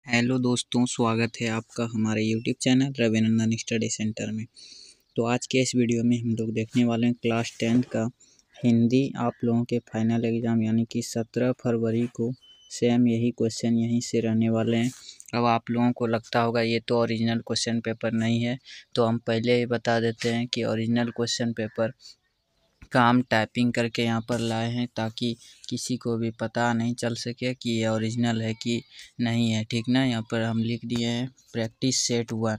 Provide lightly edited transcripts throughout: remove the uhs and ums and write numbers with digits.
Hello दोस्तों, स्वागत है आपका हमारे YouTube channel Ravinandan study centre में। तो आज के इस वीडियो में हम लोग देखने वाले हैं क्लास 10 का हिंदी आप लोगों के फाइनल एग्ज़ाम यानी कि 17 फरवरी को सेम यही क्वेश्चन यहीं से रहने वाले हैं। अब आप लोगों को लगता होगा ये तो ओरिजिनल क्वेश्चन पेपर नहीं है, तो हम पहले ही बता देते हैं कि ओरिजिनल क्वेश्चन पेपर का हम टाइपिंग करके यहाँ पर लाए हैं ताकि किसी को भी पता नहीं चल सके कि ये ओरिजिनल है कि नहीं है। ठीक ना, यहाँ पर हम लिख दिए हैं प्रैक्टिस सेट 1।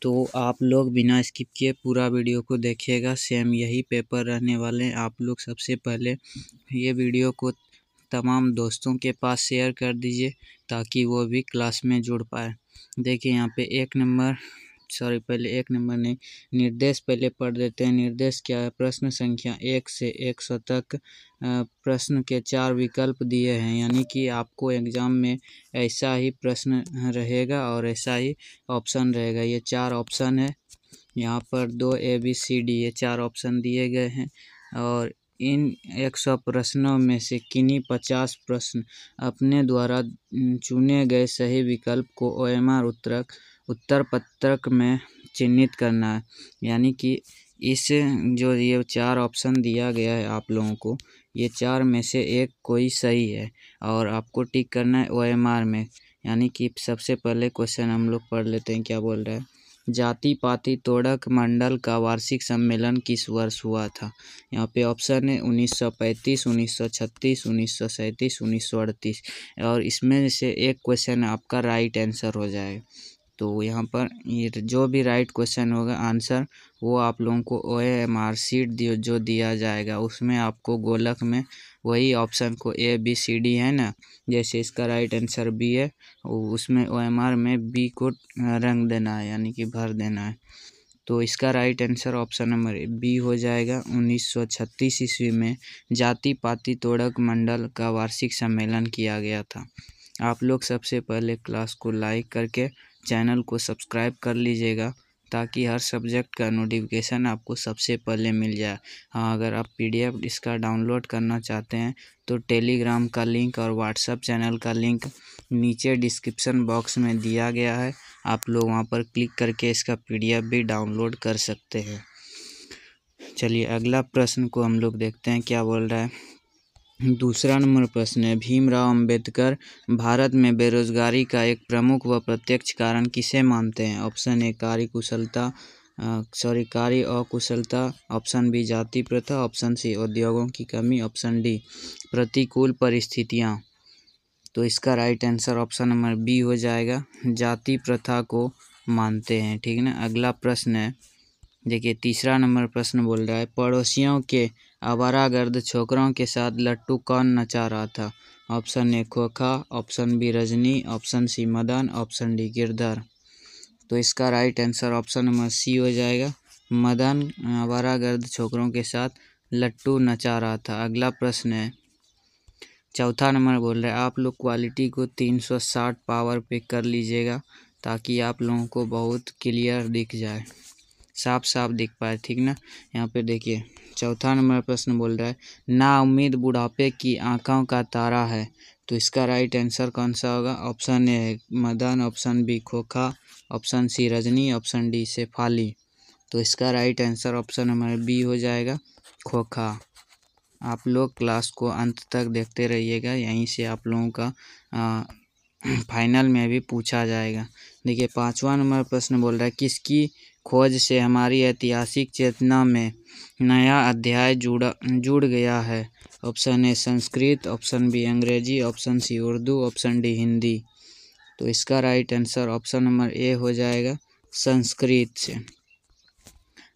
तो आप लोग बिना स्किप किए पूरा वीडियो को देखिएगा, सेम यही पेपर रहने वाले हैं। आप लोग सबसे पहले ये वीडियो को तमाम दोस्तों के पास शेयर कर दीजिए ताकि वो भी क्लास में जुड़ पाए। देखिए यहाँ पे पहले एक नंबर नहीं, निर्देश पहले पढ़ देते हैं। निर्देश क्या है? प्रश्न संख्या 1 से 100 तक प्रश्न के 4 विकल्प दिए हैं, यानी कि आपको एग्ज़ाम में ऐसा ही प्रश्न रहेगा और ऐसा ही ऑप्शन रहेगा। ये 4 ऑप्शन है, यहाँ पर 2 ABCD ये 4 ऑप्शन दिए गए हैं और इन 100 प्रश्नों में से किन्हीं 50 प्रश्न अपने द्वारा चुने गए सही विकल्प को OMR उत्तर पत्रक में चिन्हित करना है। यानी कि इस जो ये 4 ऑप्शन दिया गया है आप लोगों को, ये 4 में से एक कोई सही है और आपको टिक करना है OMR में। यानी कि सबसे पहले क्वेश्चन हम लोग पढ़ लेते हैं, क्या बोल रहा है। जाति पाति तोड़क मंडल का वार्षिक सम्मेलन किस वर्ष हुआ था? यहाँ पे ऑप्शन है 1935, 1936, 1937, 1938 और इसमें से एक क्वेश्चन आपका राइट आंसर हो जाएगा। तो यहाँ पर ये जो भी राइट क्वेश्चन होगा आंसर, वो आप लोगों को OMR शीट जो दिया जाएगा उसमें आपको गोलक में वही ऑप्शन को ABCD है ना, जैसे इसका राइट आंसर B है, उसमें OMR में B को रंग देना है यानी कि भर देना है। तो इसका right answer option number B हो जाएगा। 1936 ईस्वी में जाति पाति तोड़क मंडल का वार्षिक सम्मेलन किया गया था। आप लोग सबसे पहले क्लास को लाइक करके चैनल को सब्सक्राइब कर लीजिएगा ताकि हर सब्जेक्ट का नोटिफिकेशन आपको सबसे पहले मिल जाए। हाँ, अगर आप PDF इसका डाउनलोड करना चाहते हैं तो टेलीग्राम का लिंक और व्हाट्सएप चैनल का लिंक नीचे डिस्क्रिप्शन बॉक्स में दिया गया है। आप लोग वहां पर क्लिक करके इसका PDF भी डाउनलोड कर सकते हैं। चलिए अगला प्रश्न को हम लोग देखते हैं, क्या बोल रहा है। दूसरा नंबर प्रश्न है, भीमराव अंबेडकर भारत में बेरोजगारी का एक प्रमुख व प्रत्यक्ष कारण किसे मानते हैं? ऑप्शन ए कार्य अकुशलता, ऑप्शन बी जाति प्रथा, ऑप्शन सी उद्योगों की कमी, ऑप्शन डी प्रतिकूल परिस्थितियां। तो इसका right answer option number B हो जाएगा, जाति प्रथा को मानते हैं। ठीक ना, अगला प्रश्न है, देखिए तीसरा नंबर प्रश्न बोल रहा है, पड़ोसियों के आवारागर्द छोकरों के साथ लट्टू कौन नचा रहा था? Option A Khokha, option B Rajni, option C Madan, option D Girdhar. तो इसका right answer option number C हो जाएगा, मदन आवारागर्द छोकरों के साथ लट्टू नचा रहा था। अगला प्रश्न है, चौथा नंबर बोल रहा है, आप लोग क्वालिटी को 360 पावर पे कर लीजिएगा ताकि आप लोगों को बहुत क्लियर दिख जाए, साफ साफ दिख पाए। ठीक ना, यहाँ पे देखिए चौथा नंबर प्रश्न बोल रहा है, ना उम्मीद बुढ़ापे की आंखों का तारा है। तो इसका राइट आंसर कौन सा होगा? ऑप्शन ए है Madan, option B Khokha, option C Rajni, option D Shefali. तो इसका right answer option number B हो जाएगा, खोखा। आप लोग क्लास को अंत तक देखते रहिएगा, यहीं से आप लोगों का फाइनल में भी पूछा जाएगा। देखिए पांचवा नंबर प्रश्न बोल रहा है, किसकी खोज से हमारी ऐतिहासिक चेतना में नया अध्याय जुड़ गया है? Option A Sanskrit, option B Angrezi, option C Urdu, option D Hindi. तो इसका right answer option number A हो जाएगा, संस्कृत से।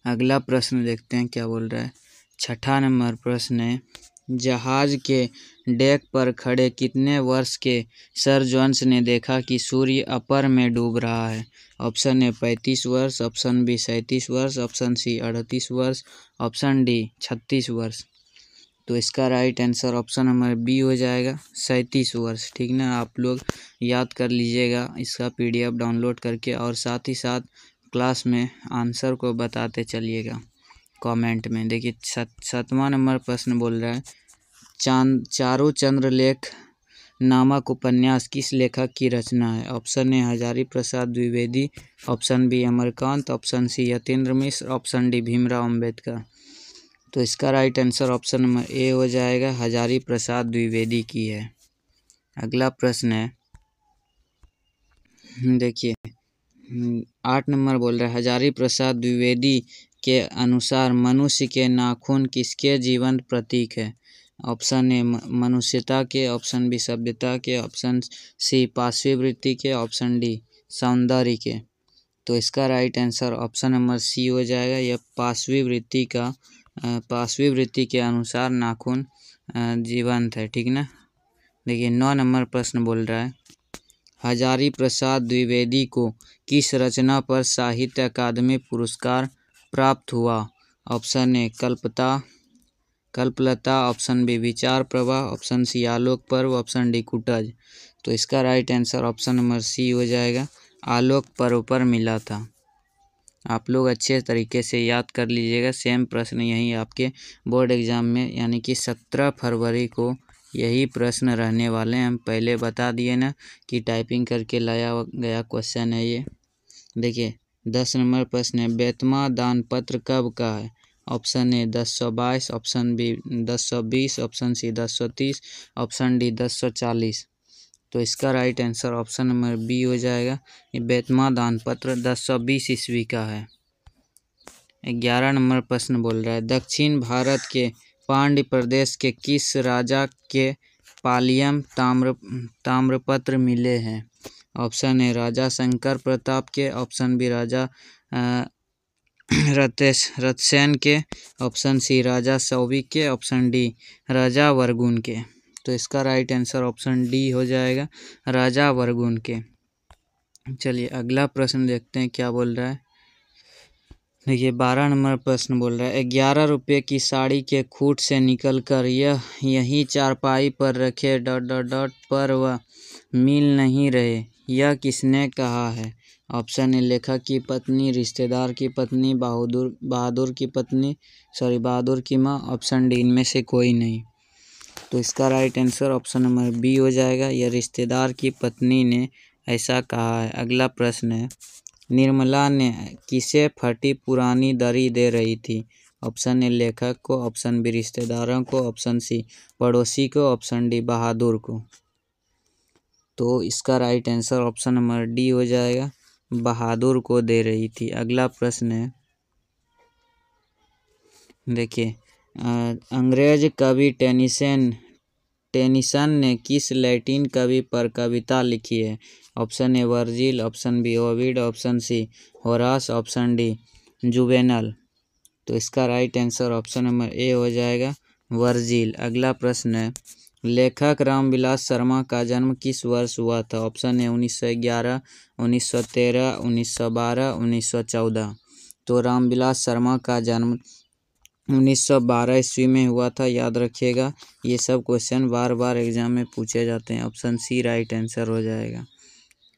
अगला प्रश्न देखते हैं, क्या बोल रहा है। छठा नंबर प्रश्न है, जहाज के डेक पर खड़े कितने वर्ष के सर जोन्स ने देखा कि सूर्य अपर में डूब रहा है? ऑप्शन ए 35 वर्ष, ऑप्शन बी 37 वर्ष, ऑप्शन सी 38 वर्ष, ऑप्शन डी 36 वर्ष। तो इसका right answer option number B हो जाएगा, 37 वर्ष। ठीक ना, आप लोग याद कर लीजिएगा इसका PDF डाउनलोड करके और साथ ही साथ क्लास में आंसर को बताते चलिएगा कमेंट में। देखिए सातवां नंबर प्रश्न बोल रहा है, चारों चंद्रलेख नामक उपन्यास किस लेखक की रचना है? Option A Hazari Prasad Dwivedi, option B Amarkant, option C Yatindra Mishra, option D Bhimrao Ambedkar. तो इसका right answer option number A हो जाएगा, हजारी प्रसाद द्विवेदी की है। अगला प्रश्न है, देखिए 8 नंबर बोल रहा है, हजारी प्रसाद द्विवेदी के अनुसार मनुष्य के नाखून किसके जीवंत प्रतीक है? ऑप्शन ए मनुष्यता के, ऑप्शन बी सभ्यता के, ऑप्शन सी पार्श्वी वृत्ति के, ऑप्शन डी सौंदर्य के। तो इसका right answer option number C हो जाएगा, यह पार्श्वी वृत्ति के अनुसार नाखून जीवंत है, ठीक ना। देखिए 9 नंबर प्रश्न बोल रहा है, हजारी प्रसाद द्विवेदी को किस रचना पर साहित्य अकादमी पुरस्कार प्राप्त हुआ? Option A Kalpalata, option B Vichar Pravah, option C आलोक पर्व, ऑप्शन डी कुटज। तो इसका right answer option number C हो जाएगा, आलोक पर्व पर मिला था। आप लोग अच्छे तरीके से याद कर लीजिएगा, सेम प्रश्न यही आपके बोर्ड एग्जाम में यानी कि 17 फरवरी को यही प्रश्न रहने वाले हैं। हम पहले बता दिए ना कि टाइपिंग करके लाया गया क्वेश्चन है ये। देखिए 10 नंबर प्रश्न है, बेतमा दान पत्र कब का है? Option A 1022, option B 1020, option C 1030, option D 1040। तो इसका right answer option number B हो जाएगा, ये बेतमा दान पत्र 1020 ईस्वी का है। 11 नंबर प्रश्न बोल रहा है, दक्षिण भारत के पांड्य प्रदेश के किस राजा के पालियम ताम्रपत्र मिले हैं? ऑप्शन ए राजा शंकर प्रताप के, ऑप्शन बी राजा रथसेन के, ऑप्शन सी राजा सौविक के, ऑप्शन डी राजा वर्गुन के। तो इसका राइट आंसर ऑप्शन डी हो जाएगा, राजा वर्गुन के। चलिए अगला प्रश्न देखते हैं क्या बोल रहा है। देखिए 12 नंबर प्रश्न बोल रहा है, 11 रुपये की साड़ी के खूट से निकलकर यही चारपाई पर रखे ... पर वह मिल नहीं रहे, यह किसने कहा है? ऑप्शन ए लेखक की पत्नी, रिश्तेदार की पत्नी, बहादुर की माँ, ऑप्शन डी इनमें से कोई नहीं। तो इसका right answer option number B हो जाएगा, यह रिश्तेदार की पत्नी ने ऐसा कहा है। अगला प्रश्न है, निर्मला ने किसे फटी पुरानी दरी दे रही थी? ऑप्शन ए लेखक को, ऑप्शन बी रिश्तेदारों को, ऑप्शन सी पड़ोसी को, ऑप्शन डी बहादुर को। तो इसका right answer option number D हो जाएगा, बहादुर को दे रही थी। अगला प्रश्न है, देखिए अंग्रेज कवि टेनिसन ने किस लैटिन कवि पर कविता लिखी है? Option A Virgil, option B Ovid, option C Horace, option D Juvenal. तो इसका right answer option number A हो जाएगा, वर्जिल। अगला प्रश्न है, लेखक रामविलास शर्मा का जन्म किस वर्ष हुआ था? ऑप्शन ए 1911, 1913, 1912, 1914। तो रामविलास शर्मा का जन्म 1912 ईस्वी में हुआ था। याद रखिएगा, ये सब क्वेश्चन बार बार एग्जाम में पूछे जाते हैं। ऑप्शन सी राइट आंसर हो जाएगा।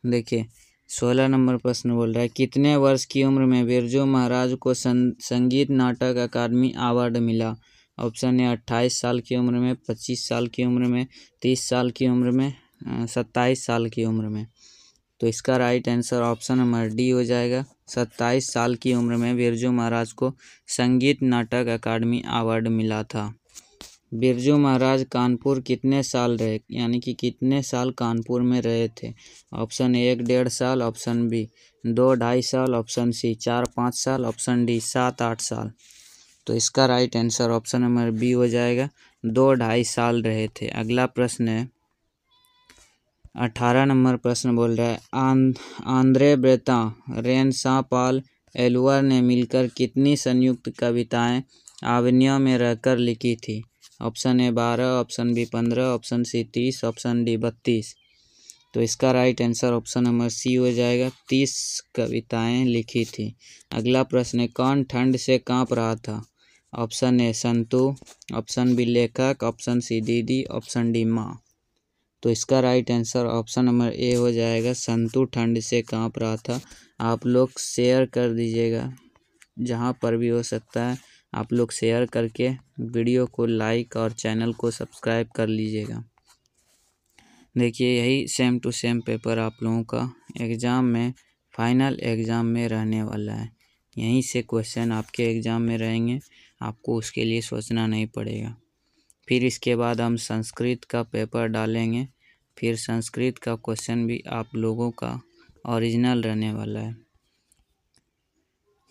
देखिए 16 नंबर प्रश्न बोल रहा है, कितने वर्ष की उम्र में बिरजू महाराज को संगीत नाटक अकादमी अवार्ड मिला? ऑप्शन ए 28 साल की उम्र में, 25 साल की उम्र में, 30 साल की उम्र में, 27 साल की उम्र में। तो इसका right answer option number D हो जाएगा, 27 साल की उम्र में बिरजू महाराज को संगीत नाटक अकादमी अवार्ड मिला था। बिरजू महाराज कानपुर कितने साल रहे, यानी कि कितने साल कानपुर में रहे थे? ऑप्शन ए 1-1.5 साल, ऑप्शन बी 2-2.5 साल, ऑप्शन सी 4-5 साल, ऑप्शन डी 7-8 साल। तो इसका right answer option number B हो जाएगा, 2-2.5 साल रहे थे। अगला प्रश्न है, 18 नंबर प्रश्न बोल रहा है, आंद्रे ब्रेता रेनसापाल एलुअर ने मिलकर कितनी संयुक्त कविताएं आवनियों में रहकर लिखी थी? Option A 12, option B 15, option C 30, option D 32। तो इसका right answer option number C हो जाएगा, 30 कविताएं लिखी थी। अगला प्रश्न है, कौन ठंड से कांप रहा था? Option A Santu, option B लेखक, ऑप्शन सी दीदी, ऑप्शन डी माँ। तो इसका right answer option number A हो जाएगा, संतू ठंड से कांप रहा था। आप लोग शेयर कर दीजिएगा, जहाँ पर भी हो सकता है आप लोग शेयर करके वीडियो को लाइक और चैनल को सब्सक्राइब कर लीजिएगा। देखिए यही सेम टू सेम पेपर आप लोगों का एग्ज़ाम में, फाइनल एग्ज़ाम में रहने वाला है। यहीं से क्वेश्चन आपके एग्ज़ाम में रहेंगे, आपको उसके लिए सोचना नहीं पड़ेगा। फिर इसके बाद हम संस्कृत का पेपर डालेंगे, फिर संस्कृत का क्वेश्चन भी आप लोगों का ओरिजिनल रहने वाला है।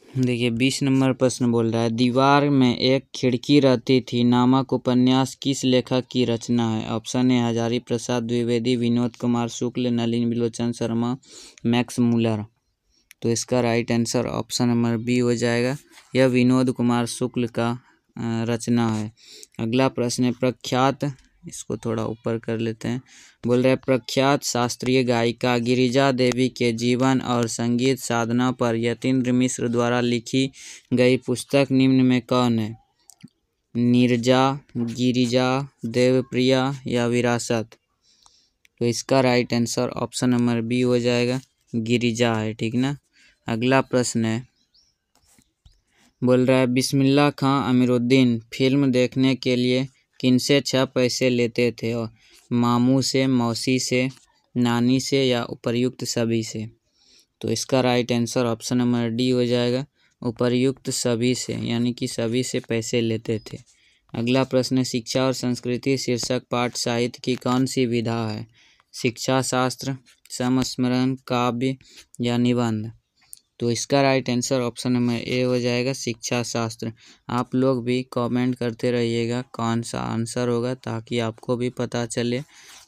देखिए 20 नंबर प्रश्न बोल रहा है, दीवार में एक खिड़की रहती थी नामक उपन्यास किस लेखक की रचना है? Option A Hazari Prasad Dwivedi, Vinod Kumar Shukla, Nalini Bilochan Sharma, Max Muller. तो इसका right answer option number B हो जाएगा, यह विनोद कुमार शुक्ल का रचना है। अगला प्रश्न है, प्रख्यात, इसको थोड़ा ऊपर कर लेते हैं, बोल रहे हैं प्रख्यात शास्त्रीय गायिका गिरिजा देवी के जीवन और संगीत साधना पर यतीन्द्र मिश्र द्वारा लिखी गई पुस्तक निम्न में कौन है? नीरजा, गिरिजा, देवप्रिया या विरासत? तो इसका right answer option number B हो जाएगा, गिरिजा है, ठीक ना। अगला प्रश्न है, बोल रहा है बिस्मिल्लाह खां अमीरुद्दीन फिल्म देखने के लिए किनसे 6 पैसे लेते थे? और मामू से, मौसी से, नानी से या उपर्युक्त सभी से? तो इसका right answer option number D हो जाएगा, उपर्युक्त सभी से, यानी कि सभी से पैसे लेते थे। अगला प्रश्न, शिक्षा और संस्कृति शीर्षक पाठ साहित्य की कौन सी विधा है? शिक्षा शास्त्र, समस्मरण, काव्य या निबंध? तो इसका right answer option number A हो जाएगा, शिक्षा शास्त्र। आप लोग भी कमेंट करते रहिएगा कौन सा आंसर होगा, ताकि आपको भी पता चले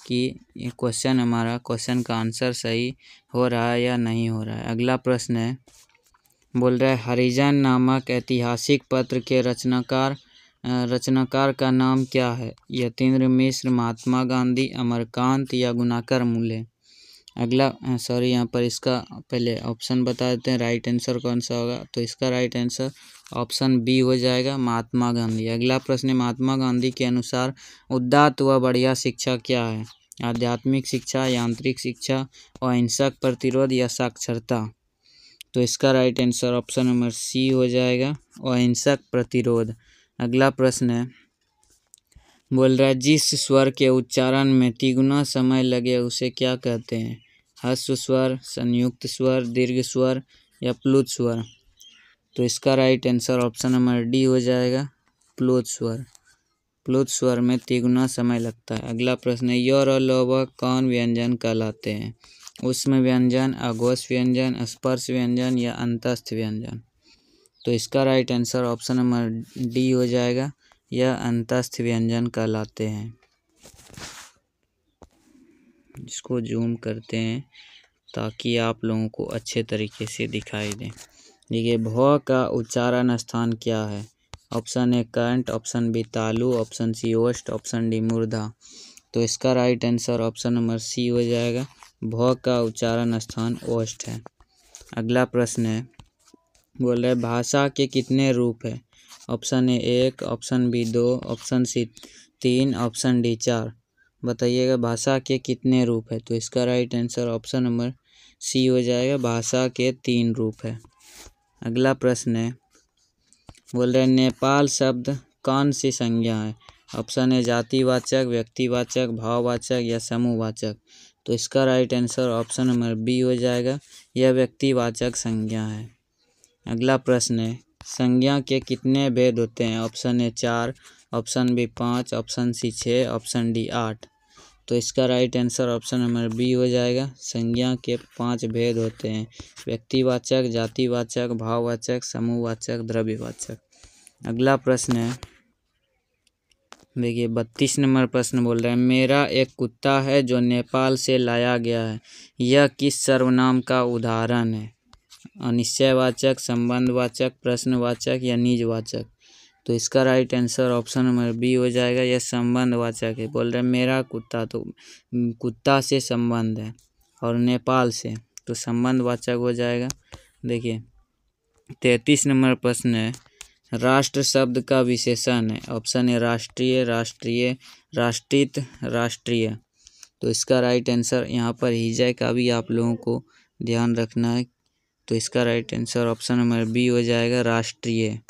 कि ये क्वेश्चन का आंसर सही हो रहा है या नहीं हो रहा है। अगला प्रश्न है, बोल रहा है हरिजन नामक ऐतिहासिक पत्र के रचनाकार का नाम क्या है? यतीन्द्र मिश्र, महात्मा गांधी, अमरकांत या गुणाकर मूले? अगला यहाँ पर इसका पहले ऑप्शन बता देते हैं, राइट आंसर कौन सा होगा। तो इसका राइट आंसर ऑप्शन बी हो जाएगा, महात्मा गांधी। अगला प्रश्न, महात्मा गांधी के अनुसार उदात्त व बढ़िया शिक्षा क्या है? आध्यात्मिक शिक्षा, यांत्रिक शिक्षा, अहिंसक प्रतिरोध या साक्षरता? तो इसका right answer option number C हो जाएगा, अहिंसक प्रतिरोध। अगला प्रश्न है, बोल रहा है जिस स्वर के उच्चारण में तिगुना समय लगे उसे क्या कहते हैं? ह्रस्व स्वर, संयुक्त स्वर, दीर्घ स्वर या प्लुत स्वर? तो इसका right answer option number D हो जाएगा, प्लुत स्वर। प्लुत स्वर में तिगुना समय लगता है। अगला प्रश्न है, य और ल कौन व्यंजन कहलाते हैं? ऊष्म व्यंजन, अघोष व्यंजन, स्पर्श व्यंजन या अंतस्थ व्यंजन? तो इसका right answer option number D हो जाएगा, यह अंतस्थ व्यंजन कहलाते हैं। इसको जूम करते हैं ताकि आप लोगों को अच्छे तरीके से दिखाई दे। देखिए भ का उच्चारण स्थान क्या है? ऑप्शन ए कंठ, ऑप्शन बी तालु, ऑप्शन सी ओष्ठ, ऑप्शन डी मूर्धा? तो इसका right answer option number C हो जाएगा, भ का उच्चारण स्थान ओष्ठ है। अगला प्रश्न है, बोल रहे भाषा के कितने रूप है? Option A 1, option B 2, option C 3, option D 4? बताइएगा भाषा के कितने रूप है? तो इसका right answer option number C हो जाएगा, भाषा के 3 रूप है। अगला प्रश्न है, बोल रहे नेपाल शब्द कौन सी संज्ञा है? ऑप्शन ए जातिवाचक, व्यक्तिवाचक, भाववाचक या समूहवाचक? तो इसका right answer option number B हो जाएगा, यह व्यक्तिवाचक संज्ञा है। अगला प्रश्न है, संज्ञा के कितने भेद होते हैं? Option A 4, option B 5, option C 6, option D 8? तो इसका right answer option number B हो जाएगा, संज्ञा के 5 भेद होते हैं, व्यक्तिवाचक, जातिवाचक, भाववाचक, समूहवाचक, द्रव्यवाचक। अगला प्रश्न है, देखिए 32 नंबर प्रश्न बोल रहा है, मेरा एक कुत्ता है जो नेपाल से लाया गया है, यह किस सर्वनाम का उदाहरण है? अनिश्चयवाचक, संबंधवाचक, प्रश्नवाचक या निजवाचक? तो इसका right answer option number B हो जाएगा, यह संबंधवाचक है। बोल रहे मेरा कुत्ता, तो कुत्ता से संबंध है और नेपाल से, तो संबंधवाचक हो जाएगा। देखिए 33 नंबर प्रश्न है, राष्ट्र शब्द का विशेषण है? ऑप्शन ए राष्ट्रीय, राष्ट्रीय, राष्ट्रित, राष्ट्रीय? तो इसका राइट आंसर यहाँ पर हिजय का भी आप लोगों को ध्यान रखना है। तो इसका right answer option number B हो जाएगा, राष्ट्रीय।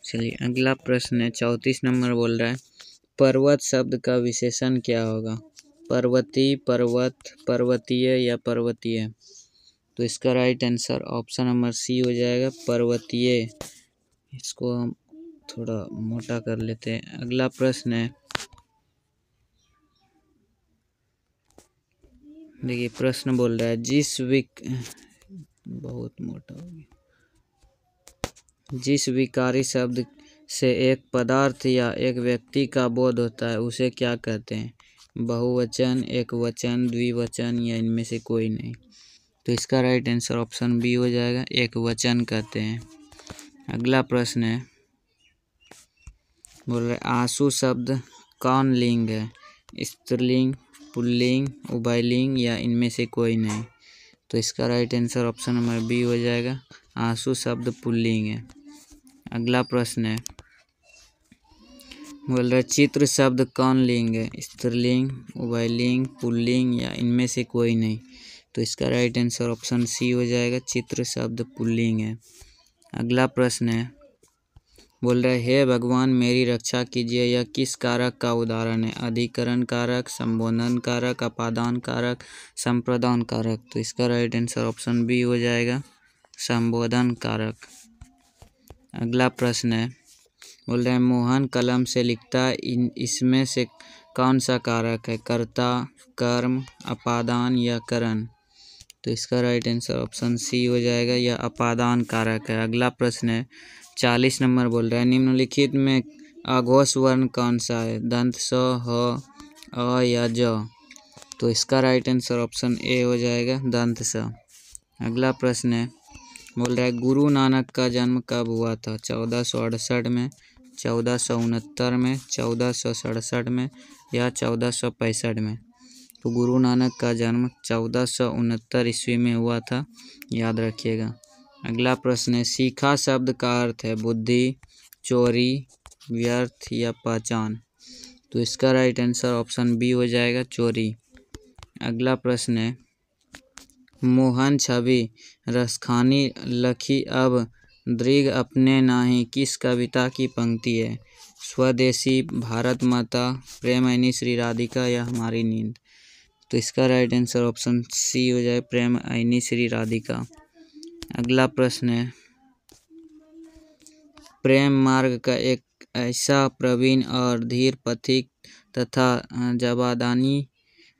चलिए अगला प्रश्न है, 34 नंबर बोल रहा है, पर्वत शब्द का विशेषण क्या होगा? पर्वती, पर्वत, पर्वतीय या पर्वतीय? तो इसका right answer option number C हो जाएगा, पर्वतीय। इसको हम थोड़ा मोटा कर लेते हैं। अगला प्रश्न है, देखिए प्रश्न बोल रहा है बहुत मोटा हो गया। जिस विकारी शब्द से एक पदार्थ या एक व्यक्ति का बोध होता है उसे क्या कहते हैं? बहुवचन, एकवचन, द्विवचन या इनमें से कोई नहीं? तो इसका राइट आंसर ऑप्शन बी हो जाएगा, एकवचन कहते हैं। अगला प्रश्न है, बोल रहे आंसू शब्द कौन लिंग है? स्त्रीलिंग, पुल्लिंग, उभयलिंग या इनमें से कोई नहीं? तो इसका right answer option number B हो जाएगा, आंसू शब्द पुल्लिंग है। अगला प्रश्न है, बोल रहे चित्र शब्द कौन लिंग है? स्त्रीलिंग, उभयलिंग, पुल्लिंग या इनमें से कोई नहीं? तो इसका राइट आंसर ऑप्शन सी हो जाएगा, चित्र शब्द पुल्लिंग है। अगला प्रश्न है, बोल रहे हे भगवान मेरी रक्षा कीजिए, यह किस कारक का उदाहरण है? अधिकरण कारक, संबोधन कारक, अपादान कारक, संप्रदान कारक? तो इसका राइट आंसर ऑप्शन बी हो जाएगा, संबोधन कारक। अगला प्रश्न है, बोल रहे हैं मोहन कलम से लिखता है, इसमें से कौन सा कारक है? कर्ता, कर्म, अपादान या करण? तो इसका राइट आंसर ऑप्शन सी हो जाएगा, यह अपादान कारक है। अगला प्रश्न है 40 नंबर, बोल रहा है निम्नलिखित में अघोष वर्ण कौन सा है? दंत स, ह, अ या ज? तो इसका राइट आंसर ऑप्शन ए हो जाएगा, दंत स। अगला प्रश्न है, बोल रहा है गुरु नानक का जन्म कब हुआ था? 1468 में, 1469 में, 1467 में या 1465 में? तो गुरु नानक का जन्म 1469 ईस्वी में हुआ था, याद रखिएगा। अगला प्रश्न है, सीखा शब्द का अर्थ है बुद्धि, चोरी, व्यर्थ या पहचान? तो इसका राइट आंसर ऑप्शन बी हो जाएगा, चोरी। अगला प्रश्न है, मोहन छवि रसखानी लखी अब दृग अपने नाही किस कविता की पंक्ति है? स्वदेशी, भारत माता, प्रेम ऐनी श्री राधिका या हमारी नींद? तो इसका राइट आंसर ऑप्शन सी हो जाए, प्रेम ऐनी श्री राधिका। अगला प्रश्न है, प्रेम मार्ग का एक ऐसा प्रवीण और धीर पथिक तथा जवादानी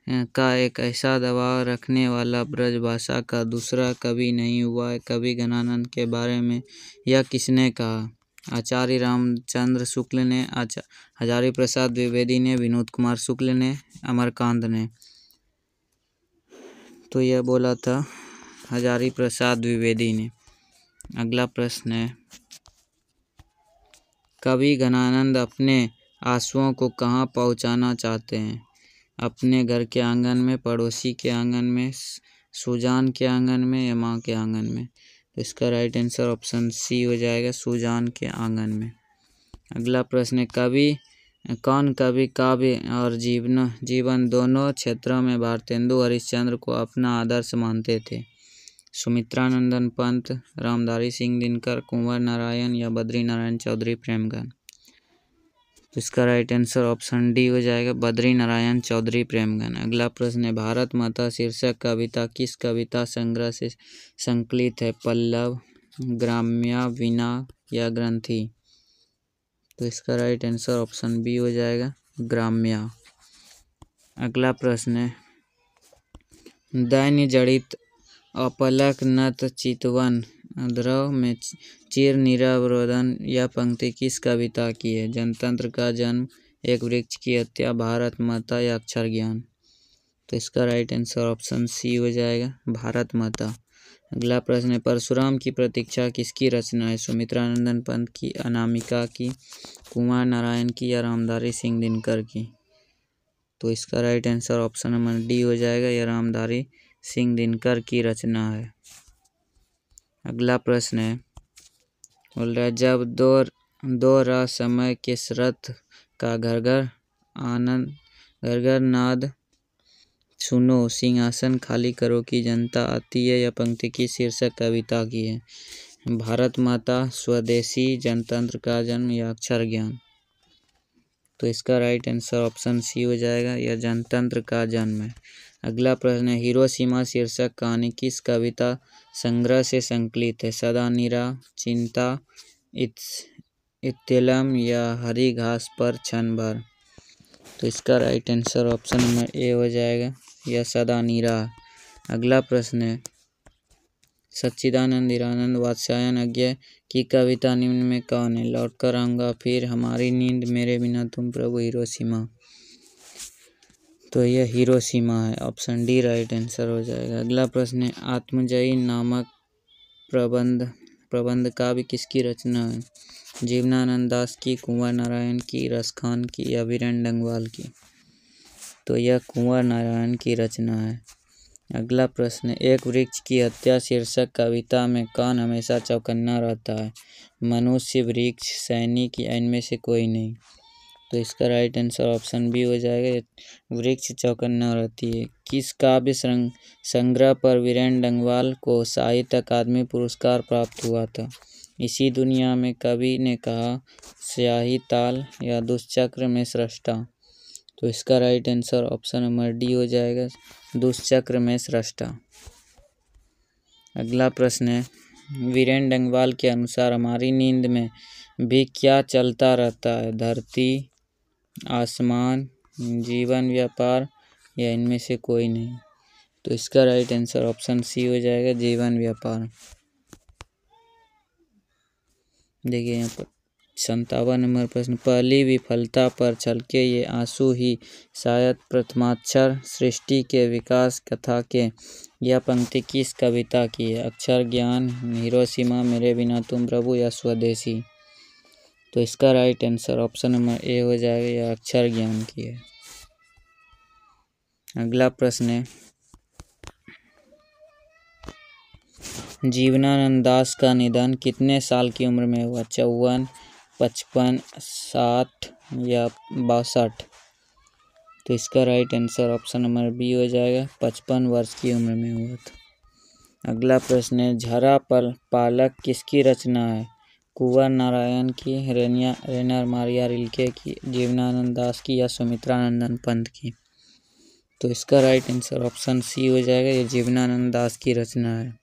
का एक ऐसा दबाव रखने वाला ब्रजभाषा का दूसरा कवि नहीं हुआ है। कवि घनानंद के बारे में यह किसने कहा? आचार्य रामचंद्र शुक्ल ने, हजारी प्रसाद द्विवेदी ने, विनोद कुमार शुक्ल ने, अमरकांत ने? तो यह बोला था हजारी प्रसाद द्विवेदी ने। अगला प्रश्न है, कवि घनानंद अपने आंसुओं को कहाँ पहुँचाना चाहते हैं? अपने घर के आंगन में, पड़ोसी के आंगन में, सुजान के आंगन में या माँ के आंगन में? तो इसका राइट आंसर ऑप्शन सी हो जाएगा, सुजान के आंगन में। अगला प्रश्न है, कौन कवि काव्य और जीवन दोनों क्षेत्रों में भारतेंदु हरिश्चंद्र को अपना आदर्श मानते थे? सुमित्रानंदन पंत, रामधारी सिंह दिनकर, कुंवर नारायण या बद्री नारायण चौधरी प्रेमगन? तो इसका राइट आंसर ऑप्शन डी हो जाएगा, बद्री नारायण चौधरी प्रेमगन। अगला प्रश्न है, भारत माता शीर्षक कविता किस कविता संग्रह से संकलित है? पल्लव, ग्राम्या, वीणा या ग्रंथि? तो इसका राइट आंसर ऑप्शन बी हो जाएगा, ग्राम्या। अगला प्रश्न है, दैन्य जड़ित अपलक नत चितवन ध्रुव में चिर निरावरोधन यह पंक्ति किस कविता की है? जनतंत्र का जन्म, एक वृक्ष की हत्या, भारत माता या अक्षर ज्ञान? तो इसका राइट आंसर ऑप्शन सी हो जाएगा, भारत माता। अगला प्रश्न है, परशुराम की प्रतीक्षा किसकी रचना है? सुमित्रानंदन पंत की, अनामिका की, कुंवर नारायण की या रामधारी सिंह दिनकर की? तो इसका right answer option number D हो जाएगा, यह रामधारी सिंह दिनकर की रचना है। अगला प्रश्न है, बोल रहा है जब दो राह समय के रथ का घर घर नाद सुनो, सिंहासन खाली करो की जनता आती है, यह पंक्ति की शीर्षक कविता की है? भारत माता, स्वदेशी, जनतंत्र का जन्म या अक्षर ज्ञान? तो इसका राइट आंसर ऑप्शन सी हो जाएगा, यह जनतंत्र का जन्म है। अगला प्रश्न है, हिरोशिमा शीर्षक कहानी किस कविता संग्रह से संकलित है? सदा निरा, चिंता, इत्यलम या हरी घास पर क्षण भर? तो इसका right answer option number A हो जाएगा, यह सदा निरा। अगला प्रश्न है, सच्चिदानंद हिरानंद वात्स्यायन अज्ञे की कविता निम्न में कौन है? लौट कर आऊँगा, फिर, हमारी नींद, मेरे बिना तुम, प्रभु, हिरोशिमा। तो यह हिरोशिमा है, ऑप्शन डी राइट आंसर हो जाएगा। अगला प्रश्न है, आत्मजयी नामक प्रबंध काव्य किसकी रचना है? जीवनानंद दास की, कुंवर नारायण की, रसखान की या वीरेंद्र डंगवाल की? तो यह कुंवर नारायण की रचना है। अगला प्रश्न, एक वृक्ष की हत्या शीर्षक कविता में कौन हमेशा चौकन्ना रहता है? मनुष्य, वृक्ष, सैनिक या इनमें से कोई नहीं? तो इसका राइट आंसर ऑप्शन बी हो जाएगा, वृक्ष चौकन्ना रहती है। किस काव्य संग्रह पर वीरेंद्र डंगवाल को साहित्य अकादमी पुरस्कार प्राप्त हुआ था? इसी दुनिया में, कवि ने कहा, स्याही ताल या दुष्चक्र में सृष्टा? तो इसका right answer option number D हो जाएगा, दुष्चक्र में सृष्टा। अगला प्रश्न है, वीरेंद्र डंगवाल के अनुसार हमारी नींद में भी क्या चलता रहता है? धरती, आसमान, जीवन, व्यापार या इनमें से कोई नहीं? तो इसका राइट आंसर ऑप्शन सी हो जाएगा, जीवन व्यापार। देखिए यहाँ पर 57 नंबर प्रश्न, पहली विफलता पर छलके ये आंसू ही शायद प्रथमाक्षर सृष्टि के विकास कथा के, यह पंक्ति किस कविता की है? अक्षर ज्ञान, हिरोशिमा, मेरे बिना तुम, प्रभु या स्वदेशी? तो इसका right answer option number A हो जाएगा, यह अक्षर ज्ञान की है। अगला प्रश्न है, जीवनानंद दास का निधन कितने साल की उम्र में हुआ? 54, 55, 60 या 62? तो इसका right answer option number B हो जाएगा, 55 वर्ष की उम्र में हुआ था। अगला प्रश्न है, झरा पालक किसकी रचना है? कुंवर नारायण की, रेनर मारिया रिल्के की, जीवनानंद दास की या सुमित्रानंदन पंत की? तो इसका राइट आंसर ऑप्शन सी हो जाएगा, ये जीवनानंद दास की रचना है।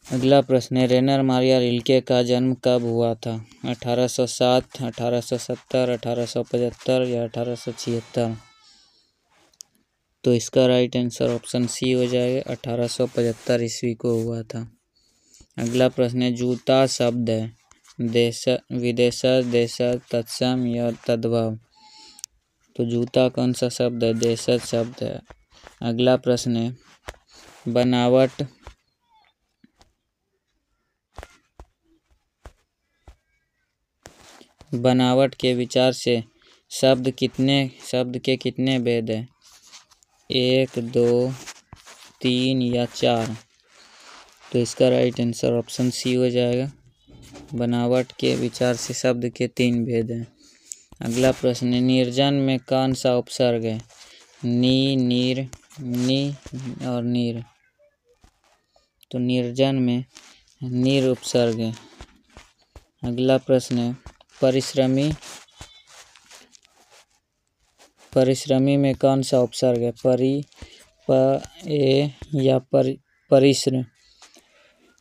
अगला प्रश्न है, रेनर मारिया रिल्के का जन्म कब हुआ था? 1807, 1870, 1875 या 1876? तो इसका राइट आंसर ऑप्शन सी हो जाएगा, 1875 ईस्वी को हुआ था। अगला प्रश्न है, जूता शब्द है विदेशर, देशर, तत्सम या तद्भव? तो जूता कौन सा शब्द है? देशर शब्द है। अगला प्रश्न है, बनावट के विचार से शब्द के कितने भेद हैं? 1, 2, 3 या 4? तो इसका राइट आंसर ऑप्शन सी हो जाएगा, बनावट के विचार से शब्द के 3 भेद हैं। अगला प्रश्न है, निर्जन में कौन सा उपसर्ग है? नी, नीर, नी और नीर? तो निर्जन में नीर उपसर्ग है। अगला प्रश्न है, परिश्रमी में कौन सा उपसर्ग है? परि, प, ए या परिश्र?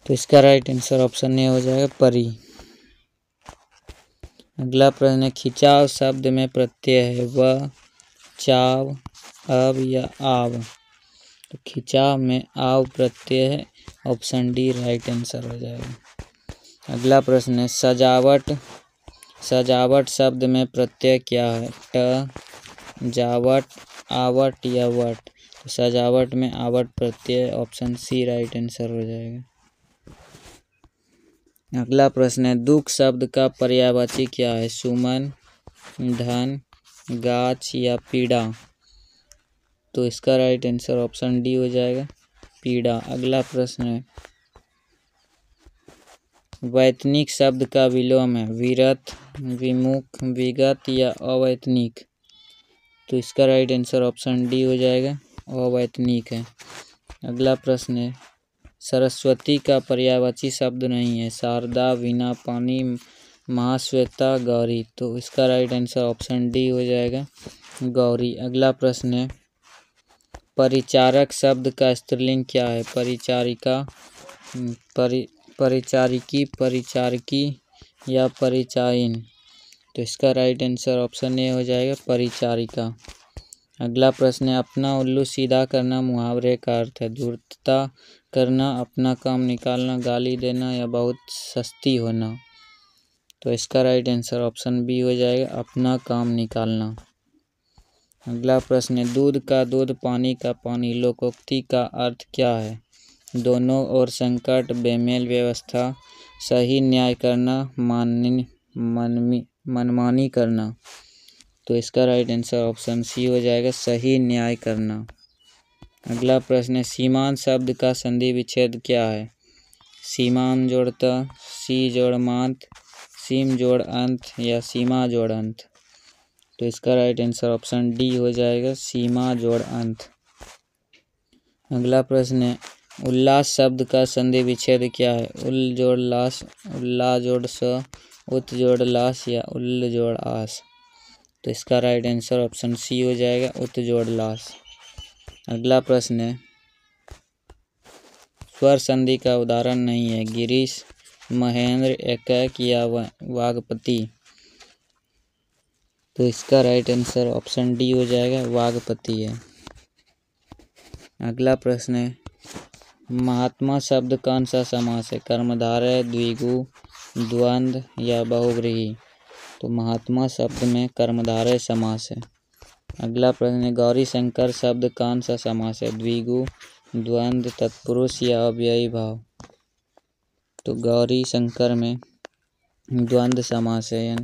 तो इसका राइट आंसर ऑप्शन ए हो जाएगा, परि। अगला प्रश्न है, खिंचाव शब्द में प्रत्यय है व, चाव, अब या आव? तो खिंचाव में आव प्रत्यय है, ऑप्शन डी राइट आंसर हो जाएगा। अगला प्रश्न है, सजावट शब्द में प्रत्यय क्या है? ट, जावट, आवट या वट? तो सजावट में आवट प्रत्यय, ऑप्शन सी राइट आंसर हो जाएगा। अगला प्रश्न है, दुख शब्द का पर्यायवाची क्या है? सुमन, धन, गाछ या पीड़ा? तो इसका राइट आंसर ऑप्शन डी हो जाएगा, पीड़ा। अगला प्रश्न है, वैतनिक शब्द का विलोम है? विरत, विमुख, विगत या अवैतनिक? तो इसका राइट आंसर ऑप्शन डी हो जाएगा, अवैतनिक है। अगला प्रश्न है, सरस्वती का पर्यायवाची शब्द नहीं है? शारदा, वीणा, पानी, महाश्वेता गौरी। तो इसका राइट आंसर ऑप्शन डी हो जाएगा, गौरी। अगला प्रश्न है, परिचारक शब्द का स्त्रीलिंग क्या है? परिचारिका, परिचारिकी, परिचारकी या परिचारिन। तो इसका राइट आंसर ऑप्शन ए हो जाएगा, परिचारिका। अगला प्रश्न है, अपना उल्लू सीधा करना मुहावरे का अर्थ है? धूर्तता करना, अपना काम निकालना, गाली देना या बहुत सस्ती होना। तो इसका राइट आंसर ऑप्शन बी हो जाएगा, अपना काम निकालना। अगला प्रश्न है, दूध का दूध, पानी का पानी, लोकोक्ति का अर्थ क्या है? दोनों ओर संकट, बेमेल व्यवस्था, सही न्याय करना, मनमानी करना। तो इसका राइट आंसर ऑप्शन सी हो जाएगा, सही न्याय करना। अगला प्रश्न है, सीमांत शब्द का संधि विच्छेद क्या है? सीमांत जोड़ता, सी जोड़ मांत, सीम जोड़ अंत या सीमा जोड़ अंत। तो इसका राइट आंसर ऑप्शन डी हो जाएगा, सीमा जोड़ अंत। अगला प्रश्न है, उल्लास शब्द का संधि विच्छेद क्या है? उल जोड़ लास, उल्ला जोड़ स, उत जोड़ लास या उल्ल जोड़ आस। तो इसका राइट आंसर ऑप्शन सी हो जाएगा, उत जोड़ लास। अगला प्रश्न है, स्वर संधि का उदाहरण नहीं है? गिरीश, महेंद्र, एकैक या वागपति। तो इसका राइट आंसर ऑप्शन डी हो जाएगा, वागपति है। अगला प्रश्न है, महात्मा शब्द कौन सा समास है? कर्मधारय, द्विगु, द्वंद्व या बहुव्रीहि। तो महात्मा शब्द में कर्मधारय समास है। अगला प्रश्न है, गौरी शंकर शब्द कौन सा समास है? द्विगु, द्वंद्व, तत्पुरुष या अव्ययी भाव। तो गौरी शंकर में द्वंद्व समास है।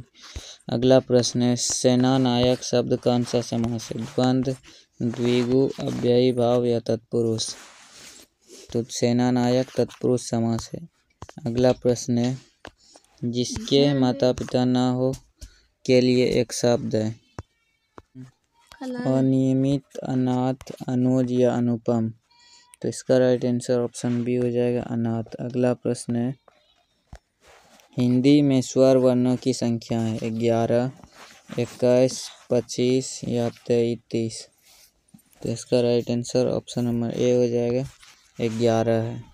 अगला प्रश्न है, सेनानायक शब्द कौन सा समास है? द्वंद्व, द्विगु, अव्ययी भाव या तत्पुरुष। तो सेनानायक तत्पुरुष समास है। अगला प्रश्न है, जिसके माता पिता ना हो के लिए एक शब्द है? अनियमित, अनाथ, अनुज या अनुपम। तो इसका राइट आंसर ऑप्शन बी हो जाएगा, अनाथ। अगला प्रश्न है, हिंदी में स्वर वर्णों की संख्या है? 11, 21, 25 या 33। तो इसका right answer option number A हो जाएगा, 11 है।